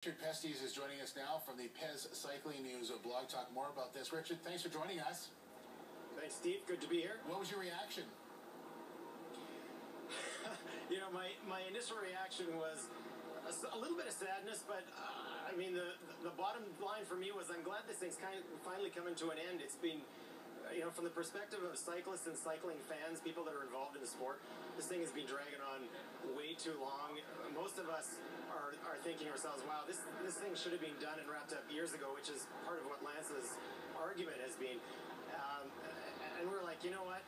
Richard Pestes is joining us now from the PEZ Cycling News blog. Talk more about this. Richard, thanks for joining us. Thanks, Steve. Good to be here. What was your reaction? My initial reaction was a little bit of sadness, but I mean, the bottom line for me was I'm glad this thing's finally coming to an end. It's been, from the perspective of cyclists and cycling fans, people that are involved in the sport, this thing has been dragging on way too long. Most of us are thinking to ourselves, wow, this thing should have been done and wrapped up years ago, which is part of what Lance's argument has been. And we're like, you know what?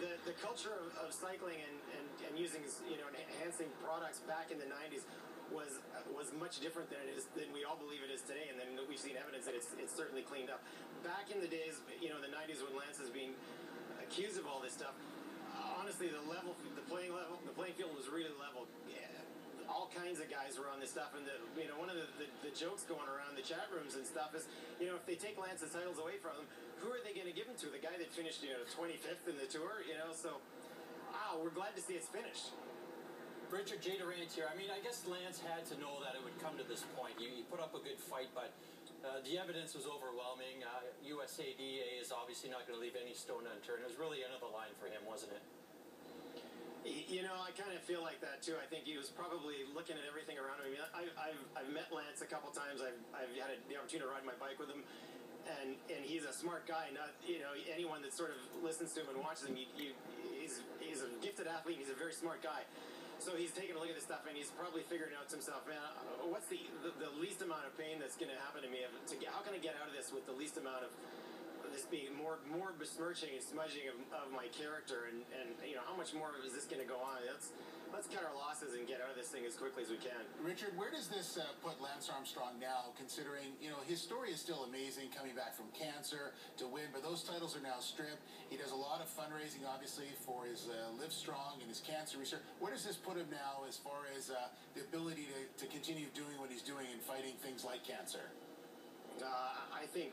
The culture of cycling and using enhancing products back in the 90s was much different than we all believe it is today, and then we've seen evidence that it's certainly cleaned up. Back in the days, the 90s when Lance is being accused of all this stuff, honestly, the playing field was really level. Yeah, all kinds of guys were on this stuff, and one of the jokes going around the chat rooms and stuff is, if they take Lance's titles away from him, who are they going to give them to? The guy that finished 25th in the Tour, so we're glad to see it's finished. Richard, Jay Durant here. I mean, I guess Lance had to know that it would come to this point. He put up a good fight, but the evidence was overwhelming. USADA is obviously not going to leave any stone unturned. It was really another line for him, wasn't it? I kind of feel like that too. I think he was probably looking at everything around him. I've met Lance a couple times. I've had the opportunity to ride my bike with him, and he's a smart guy. Not anyone that sort of listens to him and watches him. He's a gifted athlete. He's a very smart guy. So he's taking a look at this stuff, and he's probably figuring out to himself, man, what's the least amount of pain that's going to happen to me? How can I get out of this with the least amount of this being more besmirching and smudging of my character, and how much more is this going to go on? Let's cut our losses and get out of this thing as quickly as we can. Richard, where does this put Lance Armstrong now, considering, his story is still amazing, coming back from cancer to win, but those titles are now stripped. He does a lot of fundraising, obviously, for his Live Strong and his cancer research. Where does this put him now as far as the ability to continue doing what he's doing and fighting things like cancer? I think,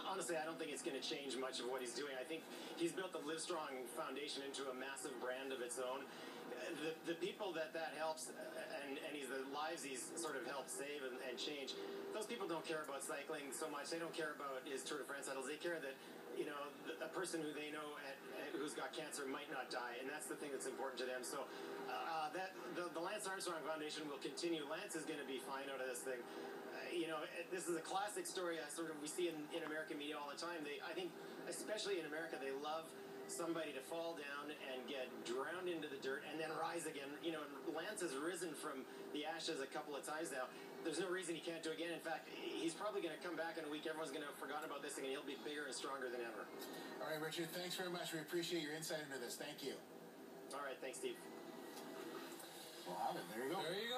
honestly, I don't think it's going to change much of what he's doing. I think he's built the Live Strong Foundation into a massive brand of its own. The people that helps and the lives he's sort of helped save and change, those people don't care about cycling so much. They don't care about his Tour de France titles. They care that, a person who they know who's got cancer might not die, and that's the thing that's important to them. So the Lance Armstrong Foundation will continue. Lance is going to be fine out of this thing. This is a classic story we see in American media all the time. I think, especially in America, they love somebody to fall down and get drowned into the dirt and then rise again. Lance has risen from the ashes a couple of times now. There's no reason he can't do it again. In fact, he's probably going to come back in a week. Everyone's going to have forgotten about this thing, and he'll be bigger and stronger than ever. All right, Richard, thanks very much. We appreciate your insight into this. Thank you. All right, thanks, Steve. Well, there you go. There you go.